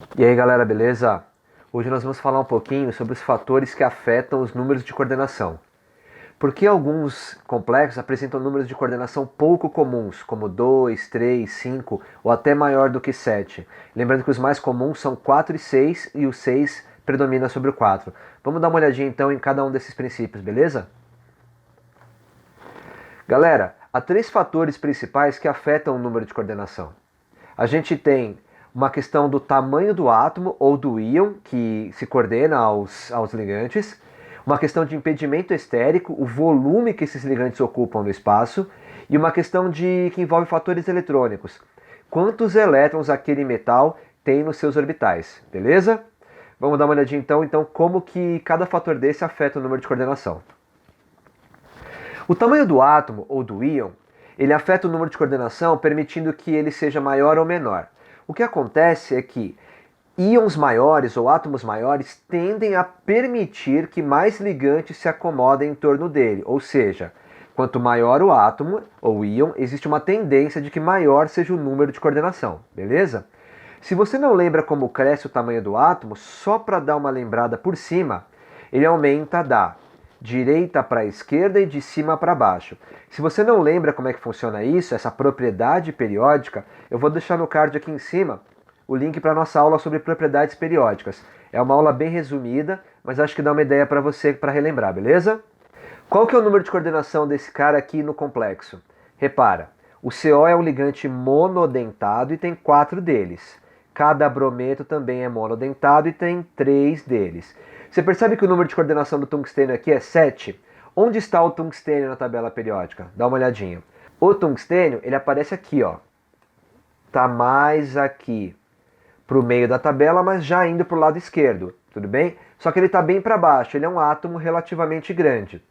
E aí galera, beleza? Hoje nós vamos falar um pouquinho sobre os fatores que afetam os números de coordenação. Por que alguns complexos apresentam números de coordenação pouco comuns, como 2, 3, 5 ou até maior do que 7? Lembrando que os mais comuns são 4 e 6 e o 6 predomina sobre o 4. Vamos dar uma olhadinha então em cada um desses princípios, beleza? Galera, há três fatores principais que afetam o número de coordenação. A gente tem uma questão do tamanho do átomo ou do íon que se coordena aos ligantes, uma questão de impedimento estérico, o volume que esses ligantes ocupam no espaço, e uma questão que envolve fatores eletrônicos. Quantos elétrons aquele metal tem nos seus orbitais, beleza? Vamos dar uma olhadinha então como que cada fator desse afeta o número de coordenação. O tamanho do átomo ou do íon, ele afeta o número de coordenação, permitindo que ele seja maior ou menor. O que acontece é que íons maiores ou átomos maiores tendem a permitir que mais ligantes se acomodem em torno dele, ou seja, quanto maior o átomo ou íon, existe uma tendência de que maior seja o número de coordenação, beleza? Se você não lembra como cresce o tamanho do átomo, só para dar uma lembrada por cima, ele aumenta da direita para a esquerda e de cima para baixo. Se você não lembra como é que funciona isso, essa propriedade periódica, eu vou deixar no card aqui em cima o link para a nossa aula sobre propriedades periódicas. É uma aula bem resumida, mas acho que dá uma ideia para você para relembrar, beleza? Qual que é o número de coordenação desse cara aqui no complexo? Repara, o CO é um ligante monodentado e tem 4 deles. Cada brometo também é monodentado e tem 3 deles. Você percebe que o número de coordenação do tungstênio aqui é 7? Onde está o tungstênio na tabela periódica? Dá uma olhadinha. O tungstênio, ele aparece aqui, ó. Tá mais aqui para o meio da tabela, mas já indo para o lado esquerdo, tudo bem? Só que ele está bem para baixo, ele é um átomo relativamente grande.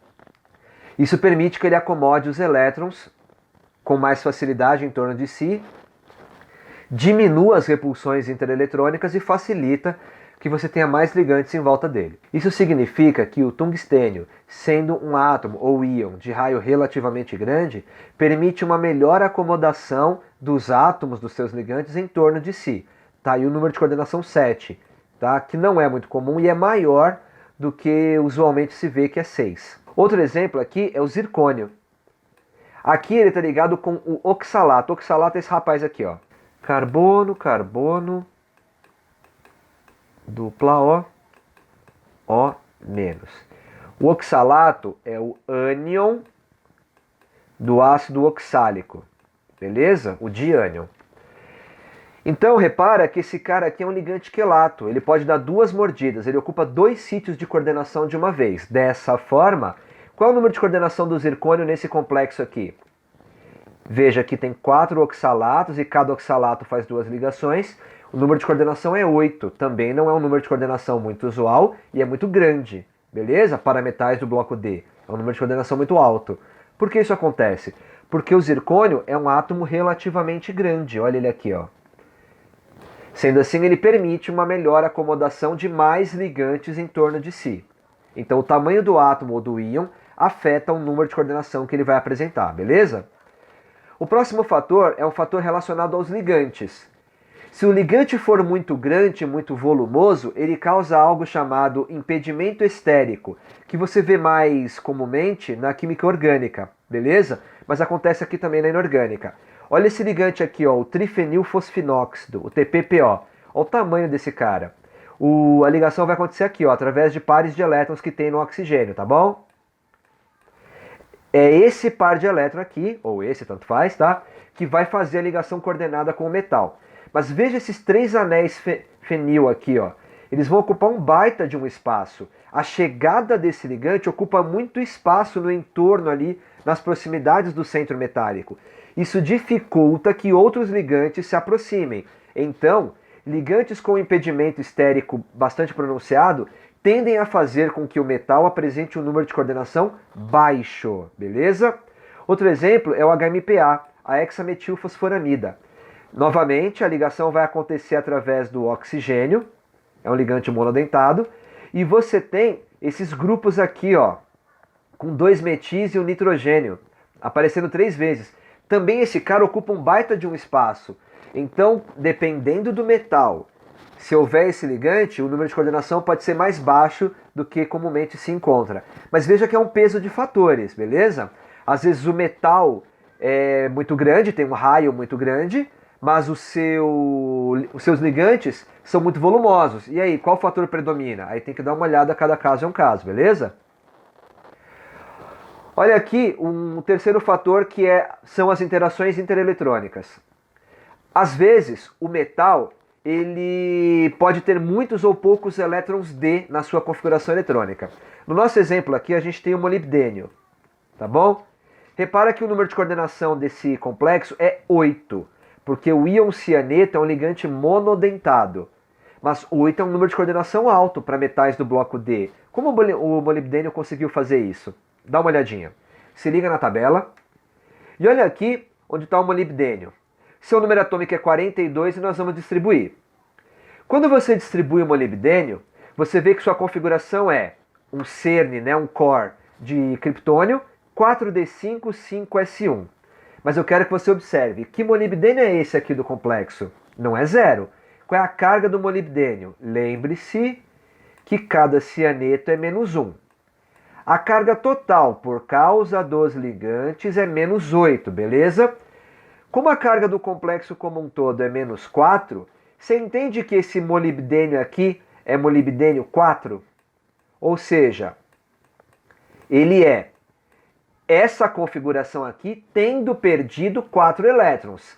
Isso permite que ele acomode os elétrons com mais facilidade em torno de si, diminua as repulsões intereletrônicas e facilita que você tenha mais ligantes em volta dele. Isso significa que o tungstênio, sendo um átomo ou íon de raio relativamente grande, permite uma melhor acomodação dos átomos dos seus ligantes em torno de si. Tá aí o número de coordenação 7, tá? Que não é muito comum e é maior do que usualmente se vê, que é 6. Outro exemplo aqui é o zircônio. Aqui ele está ligado com o oxalato. O oxalato é esse rapaz aqui, ó. Carbono, carbono, dupla O, O menos. O oxalato é o ânion do ácido oxálico, beleza? O diânion. Então repara que esse cara aqui é um ligante quelato, ele pode dar 2 mordidas, ele ocupa 2 sítios de coordenação de uma vez. Dessa forma, qual é o número de coordenação do zircônio nesse complexo aqui? Veja que tem 4 oxalatos e cada oxalato faz 2 ligações. O número de coordenação é 8. Também não é um número de coordenação muito usual e é muito grande. Beleza? Para metais do bloco D. É um número de coordenação muito alto. Por que isso acontece? Porque o zircônio é um átomo relativamente grande. Olha ele aqui, ó. Sendo assim, ele permite uma melhor acomodação de mais ligantes em torno de si. Então, o tamanho do átomo ou do íon afeta o número de coordenação que ele vai apresentar, beleza? O próximo fator é um fator relacionado aos ligantes. Se o ligante for muito grande, muito volumoso, ele causa algo chamado impedimento estérico, que você vê mais comumente na química orgânica, beleza? Mas acontece aqui também na inorgânica. Olha esse ligante aqui, ó, o trifenilfosfinóxido, o TPPO. Olha o tamanho desse cara. A ligação vai acontecer aqui, ó, através de pares de elétrons que tem no oxigênio, tá bom? É esse par de elétron aqui, ou esse, tanto faz, tá? Que vai fazer a ligação coordenada com o metal. Mas veja esses 3 anéis fenil aqui, ó. Eles vão ocupar um baita de um espaço. A chegada desse ligante ocupa muito espaço no entorno ali, nas proximidades do centro metálico. Isso dificulta que outros ligantes se aproximem. Então, ligantes com impedimento estérico bastante pronunciado tendem a fazer com que o metal apresente um número de coordenação baixo, beleza? Outro exemplo é o HMPA, a hexametilfosforamida. Novamente, a ligação vai acontecer através do oxigênio, é um ligante monodentado, e você tem esses grupos aqui, ó, com 2 metis e um nitrogênio, aparecendo 3 vezes. Também esse cara ocupa um baita de um espaço. Então, dependendo do metal Se houver esse ligante, o número de coordenação pode ser mais baixo do que comumente se encontra. Mas veja que é um peso de fatores, beleza? Às vezes o metal é muito grande, tem um raio muito grande, mas os seus ligantes são muito volumosos. E aí, qual fator predomina? Aí tem que dar uma olhada, cada caso é um caso, beleza? Olha aqui um terceiro fator que são as interações intereletrônicas. Às vezes, o metal ele pode ter muitos ou poucos elétrons D na sua configuração eletrônica. No nosso exemplo aqui, a gente tem o molibdênio, tá bom? Repara que o número de coordenação desse complexo é 8, porque o íon cianeto é um ligante monodentado. Mas 8 é um número de coordenação alto para metais do bloco D. Como o molibdênio conseguiu fazer isso? Dá uma olhadinha. Se liga na tabela. E olha aqui onde está o molibdênio. Seu número atômico é 42 e nós vamos distribuir. Quando você distribui o molibdênio, você vê que sua configuração é um cerne, né, um core de criptônio, 4d5, 5s1. Mas eu quero que você observe, que molibdênio é esse aqui do complexo? Não é zero. Qual é a carga do molibdênio? Lembre-se que cada cianeto é -1. A carga total por causa dos ligantes é -8, beleza? Como a carga do complexo como um todo é -4, você entende que esse molibdênio aqui é molibdênio 4? Ou seja, ele é essa configuração aqui tendo perdido 4 elétrons.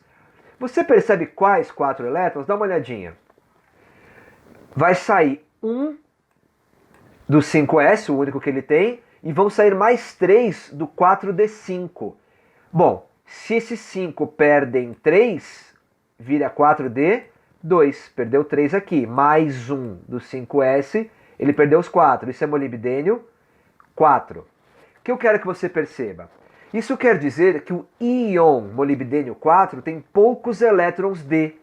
Você percebe quais 4 elétrons? Dá uma olhadinha. Vai sair um do 5s, o único que ele tem, e vão sair mais 3 do 4d5. Bom, se esses 5 perdem 3, vira 4D, 2. Perdeu 3 aqui. Mais 1 do 5S, ele perdeu os 4. Isso é molibdênio 4. O que eu quero que você perceba? Isso quer dizer que o íon molibdênio 4 tem poucos elétrons D.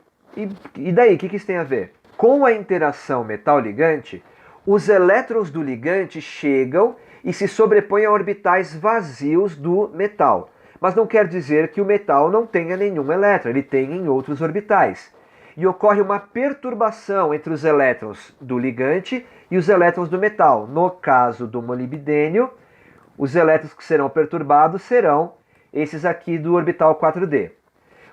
E daí, o que isso tem a ver? Com a interação metal-ligante, os elétrons do ligante chegam e se sobrepõem a orbitais vazios do metal. Mas não quer dizer que o metal não tenha nenhum elétron, ele tem em outros orbitais. E ocorre uma perturbação entre os elétrons do ligante e os elétrons do metal. No caso do molibdênio, os elétrons que serão perturbados serão esses aqui do orbital 4D.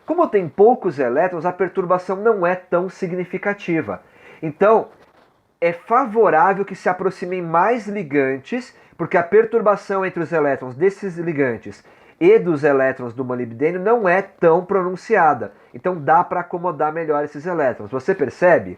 Como tem poucos elétrons, a perturbação não é tão significativa. Então, é favorável que se aproximem mais ligantes, porque a perturbação entre os elétrons desses ligantes e dos elétrons do molibdênio não é tão pronunciada. Então dá para acomodar melhor esses elétrons. Você percebe?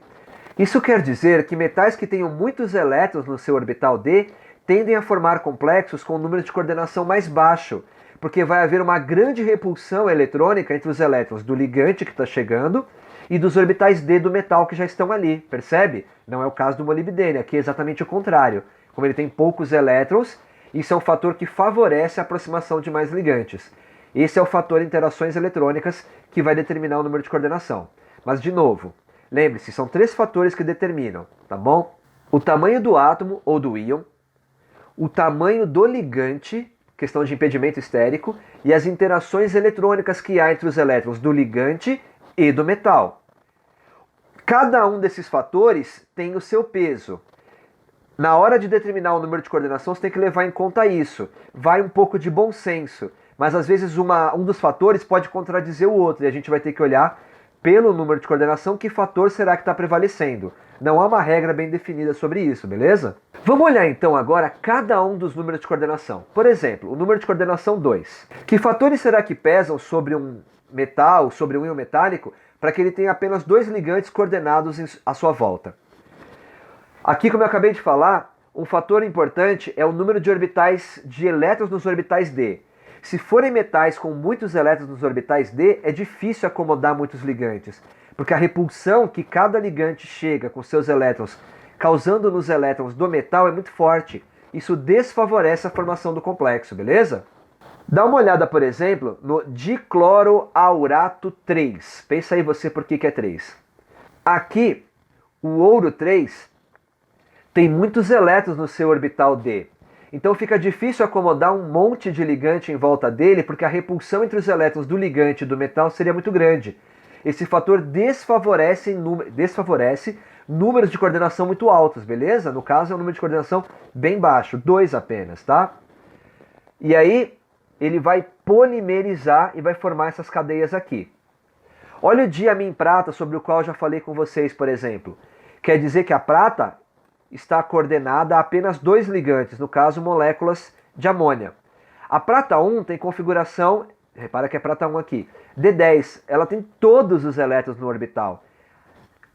Isso quer dizer que metais que tenham muitos elétrons no seu orbital D tendem a formar complexos com um número de coordenação mais baixo, porque vai haver uma grande repulsão eletrônica entre os elétrons do ligante que está chegando e dos orbitais D do metal que já estão ali. Percebe? Não é o caso do molibdênio, aqui é exatamente o contrário. Como ele tem poucos elétrons, isso é um fator que favorece a aproximação de mais ligantes. Esse é o fator interações eletrônicas que vai determinar o número de coordenação. Mas, de novo, lembre-se, são 3 fatores que determinam, tá bom? O tamanho do átomo ou do íon, o tamanho do ligante, questão de impedimento estérico, e as interações eletrônicas que há entre os elétrons do ligante e do metal. Cada um desses fatores tem o seu peso. Na hora de determinar o número de coordenação, você tem que levar em conta isso. Vai um pouco de bom senso, mas às vezes um dos fatores pode contradizer o outro, e a gente vai ter que olhar pelo número de coordenação que fator será que está prevalecendo. Não há uma regra bem definida sobre isso, beleza? Vamos olhar então agora cada um dos números de coordenação. Por exemplo, o número de coordenação 2. Que fatores será que pesam sobre um metal, sobre um íon metálico, para que ele tenha apenas 2 ligantes coordenados à sua volta? Aqui, como eu acabei de falar, um fator importante é o número de orbitais de elétrons nos orbitais D. Se forem metais com muitos elétrons nos orbitais D, é difícil acomodar muitos ligantes, porque a repulsão que cada ligante chega com seus elétrons, causando nos elétrons do metal, é muito forte. Isso desfavorece a formação do complexo, beleza? Dá uma olhada, por exemplo, no dicloroaurato 3. Pensa aí você por que é 3. Aqui, o ouro 3 tem muitos elétrons no seu orbital D. Então fica difícil acomodar um monte de ligante em volta dele, porque a repulsão entre os elétrons do ligante e do metal seria muito grande. Esse fator desfavorece números de coordenação muito altos, beleza? No caso é um número de coordenação bem baixo, 2 apenas, tá? E aí ele vai polimerizar e vai formar essas cadeias aqui. Olha o diamim prata sobre o qual eu já falei com vocês, por exemplo. Quer dizer que a prata está coordenada a apenas 2 ligantes, no caso moléculas de amônia. A prata 1 tem configuração, repara que é prata 1 aqui, D10, ela tem todos os elétrons no orbital.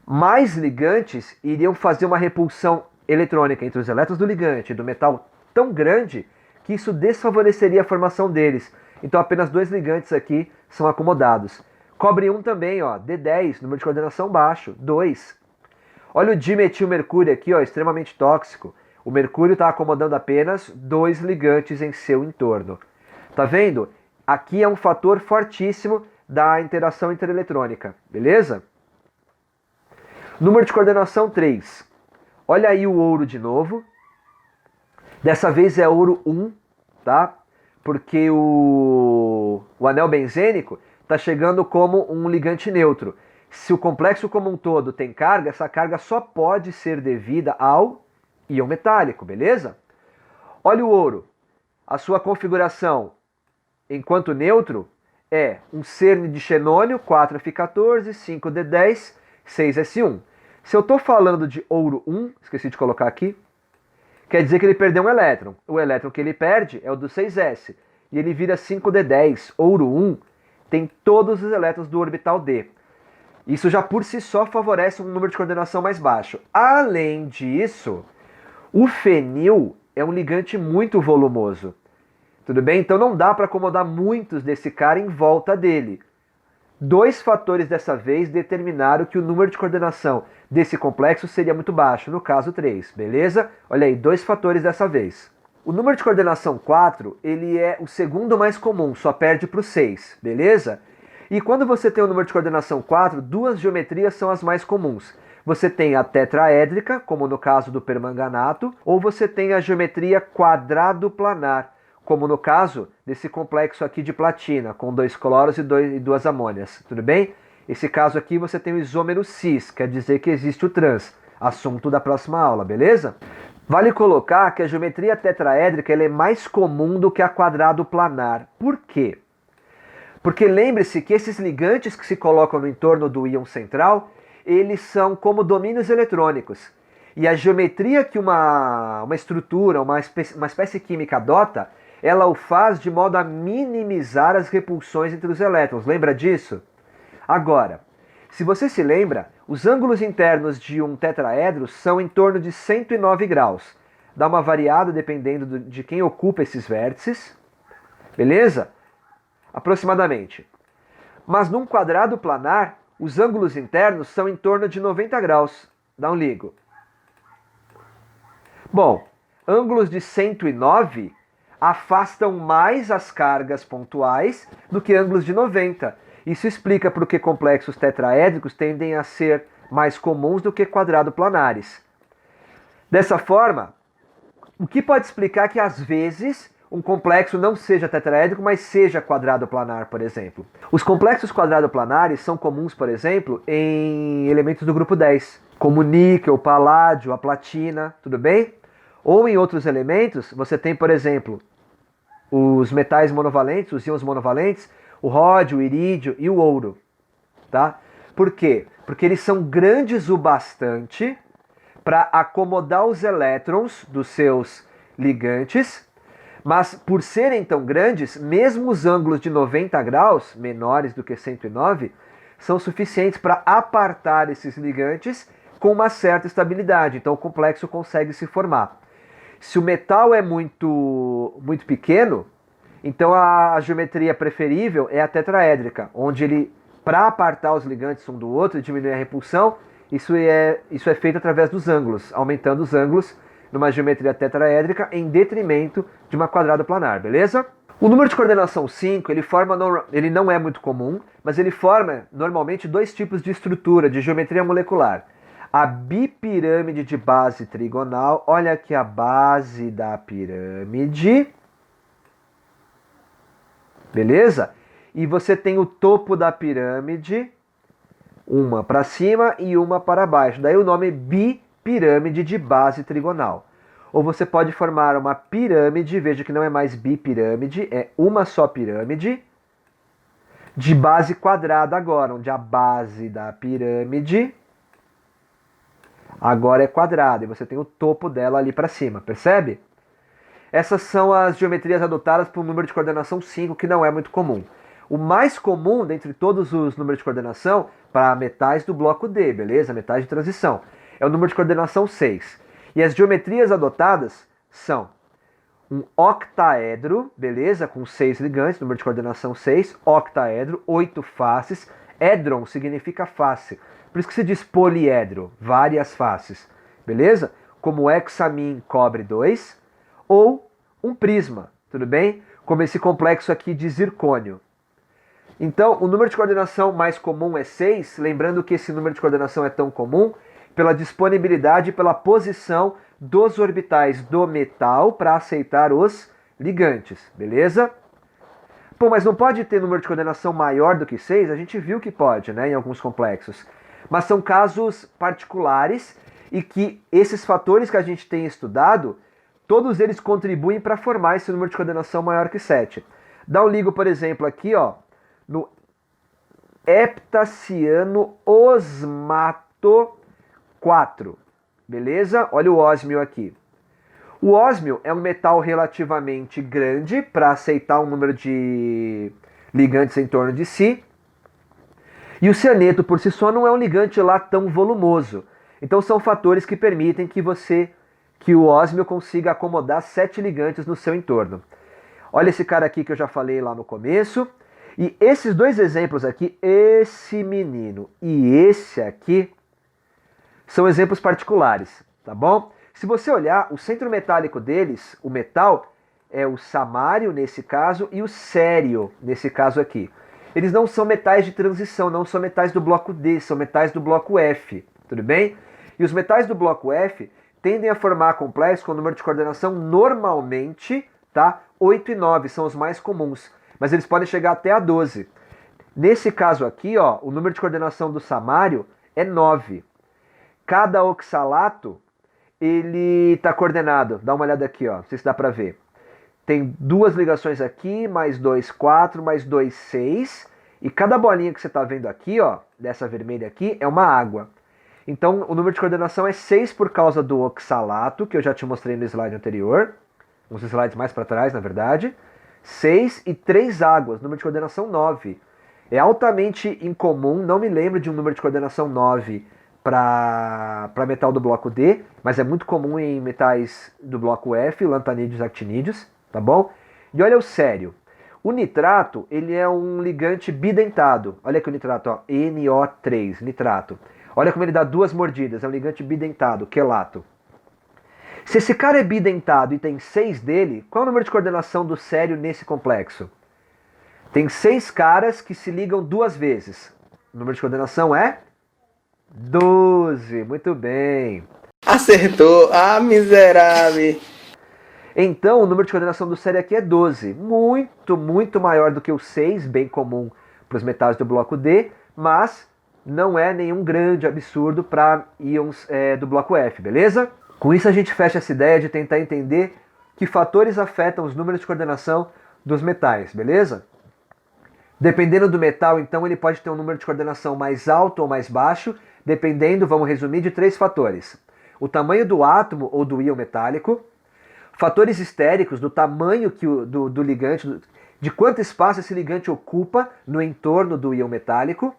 Mais ligantes iriam fazer uma repulsão eletrônica entre os elétrons do ligante e do metal tão grande que isso desfavoreceria a formação deles. Então apenas 2 ligantes aqui são acomodados. Cobre 1 também, ó, D10, número de coordenação baixo, 2. Olha o dimetilmercúrio aqui, ó, extremamente tóxico. O mercúrio está acomodando apenas 2 ligantes em seu entorno. Tá vendo? Aqui é um fator fortíssimo da interação intereletrônica, beleza? Número de coordenação 3. Olha aí o ouro de novo. Dessa vez é ouro 1, tá? Porque o anel benzênico está chegando como um ligante neutro. Se o complexo como um todo tem carga, essa carga só pode ser devida ao íon metálico, beleza? Olha o ouro. A sua configuração enquanto neutro é um cerne de xenônio, 4F14, 5D10, 6S1. Se eu estou falando de ouro 1, esqueci de colocar aqui, quer dizer que ele perdeu um elétron. O elétron que ele perde é o do 6S. E ele vira 5D10. Ouro 1 tem todos os elétrons do orbital D. Isso já por si só favorece um número de coordenação mais baixo. Além disso, o fenil é um ligante muito volumoso. Tudo bem? Então não dá para acomodar muitos desse cara em volta dele. 2 fatores dessa vez determinaram que o número de coordenação desse complexo seria muito baixo, no caso 3, beleza? Olha aí, 2 fatores dessa vez. O número de coordenação 4, ele é o segundo mais comum, só perde para o 6, beleza? E quando você tem o número de coordenação 4, 2 geometrias são as mais comuns. Você tem a tetraédrica, como no caso do permanganato, ou você tem a geometria quadrado planar, como no caso desse complexo aqui de platina, com 2 cloros e 2 amônias, tudo bem? Esse caso aqui você tem o isômero cis, quer dizer que existe o trans, assunto da próxima aula, beleza? Vale colocar que a geometria tetraédrica ela é mais comum do que a quadrado planar. Por quê? Porque lembre-se que esses ligantes que se colocam no entorno do íon central, eles são como domínios eletrônicos. E a geometria que uma estrutura, uma espécie química adota, ela o faz de modo a minimizar as repulsões entre os elétrons. Lembra disso? Agora, se você se lembra, os ângulos internos de um tetraedro são em torno de 109 graus. Dá uma variada dependendo de quem ocupa esses vértices. Beleza? Aproximadamente. Mas num quadrado planar, os ângulos internos são em torno de 90 graus. Dá um ligo. Bom, ângulos de 109 afastam mais as cargas pontuais do que ângulos de 90. Isso explica por que complexos tetraédricos tendem a ser mais comuns do que quadrado planares. Dessa forma, o que pode explicar que às vezes um complexo não seja tetraédrico, mas seja quadrado planar, por exemplo. Os complexos quadrado planares são comuns, por exemplo, em elementos do grupo 10, como o níquel, o paládio, a platina, tudo bem? Ou em outros elementos, você tem, por exemplo, os metais monovalentes, os íons monovalentes, o ródio, o irídio e o ouro. Tá? Por quê? Porque eles são grandes o bastante para acomodar os elétrons dos seus ligantes, mas por serem tão grandes, mesmo os ângulos de 90 graus, menores do que 109, são suficientes para apartar esses ligantes com uma certa estabilidade. Então o complexo consegue se formar. Se o metal é muito pequeno, então a geometria preferível é a tetraédrica, onde ele, para apartar os ligantes um do outro e diminuir a repulsão, isso é feito através dos ângulos, aumentando os ângulos numa geometria tetraédrica em detrimento de uma quadrado planar, beleza? O número de coordenação 5, ele não é muito comum, mas ele forma normalmente 2 tipos de estrutura, de geometria molecular. A bipirâmide de base trigonal, olha aqui a base da pirâmide, beleza? E você tem o topo da pirâmide, Uma para cima e uma para baixo. Daí o nome bipirâmide de base trigonal. Ou você pode formar uma pirâmide, veja que não é mais bipirâmide, é uma só pirâmide, de base quadrada agora, onde a base da pirâmide agora é quadrada, e você tem o topo dela ali para cima, percebe? Essas são as geometrias adotadas para o número de coordenação 5, que não é muito comum. O mais comum, dentre todos os números de coordenação, para metais do bloco D, beleza? Metais de transição, é o número de coordenação 6. E as geometrias adotadas são um octaedro, beleza? Com 6 ligantes, número de coordenação 6, octaedro, 8 faces. Édron significa face. Por isso que se diz poliedro, várias faces, beleza? Como hexamin, cobre 2, ou um prisma, tudo bem? Como esse complexo aqui de zircônio. Então, o número de coordenação mais comum é 6, lembrando que esse número de coordenação é tão comum pela disponibilidade e pela posição dos orbitais do metal para aceitar os ligantes, beleza? Pô, mas não pode ter número de coordenação maior do que 6? A gente viu que pode, né, em alguns complexos. Mas são casos particulares e que esses fatores que a gente tem estudado, todos eles contribuem para formar esse número de coordenação maior que 7. Dá um ligo, por exemplo, aqui, ó, no heptaciano osmato 4, beleza? Olha o ósmio aqui. O ósmio é um metal relativamente grande para aceitar um número de ligantes em torno de si. E o cianeto por si só não é um ligante lá tão volumoso. Então são fatores que permitem que o ósmio consiga acomodar 7 ligantes no seu entorno. Olha esse cara aqui que eu já falei lá no começo. E esses dois exemplos aqui, esse menino e esse aqui, são exemplos particulares, tá bom? Se você olhar, o centro metálico deles, o metal, é o samário nesse caso e o sério nesse caso aqui. Eles não são metais de transição, não são metais do bloco D, são metais do bloco F, tudo bem? E os metais do bloco F tendem a formar complexos com número de coordenação normalmente, tá? 8 e 9 são os mais comuns, mas eles podem chegar até a 12. Nesse caso aqui, ó, o número de coordenação do samário é 9. Cada oxalato, ele está coordenado. Dá uma olhada aqui, ó, não sei se dá para ver. Tem 2 ligações aqui, mais 2, 4, mais 2, 6. E cada bolinha que você está vendo aqui, ó, dessa vermelha aqui, é uma água. Então, o número de coordenação é 6 por causa do oxalato, que eu já te mostrei no slide anterior. Uns slides mais para trás, na verdade. 6 e 3 águas, número de coordenação 9. É altamente incomum, não me lembro de um número de coordenação 9 para metal do bloco D, mas é muito comum em metais do bloco F, lantanídeos e actinídeos, tá bom? E olha o sério. O nitrato, ele é um ligante bidentado. Olha aqui o nitrato, ó, NO3, nitrato. Olha como ele dá 2 mordidas, é um ligante bidentado, quelato. Se esse cara é bidentado e tem 6 dele, qual é o número de coordenação do sério nesse complexo? Tem 6 caras que se ligam 2 vezes. O número de coordenação é 12, muito bem. Acertou, miserável. Então, o número de coordenação do sério aqui é 12. Muito, muito maior do que o 6, bem comum para os metais do bloco D, mas não é nenhum grande absurdo para íons do bloco F, beleza? Com isso a gente fecha essa ideia de tentar entender que fatores afetam os números de coordenação dos metais, beleza? Dependendo do metal, então, ele pode ter um número de coordenação mais alto ou mais baixo, dependendo, vamos resumir, de 3 fatores. O tamanho do átomo ou do íon metálico, fatores estéricos, do tamanho do ligante, de quanto espaço esse ligante ocupa no entorno do íon metálico,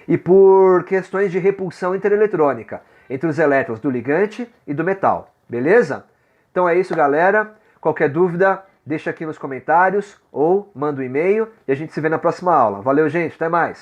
e por questões de repulsão intereletrônica entre os elétrons do ligante e do metal, beleza? Então é isso, galera. Qualquer dúvida, deixa aqui nos comentários ou manda um e-mail e a gente se vê na próxima aula. Valeu, gente, até mais!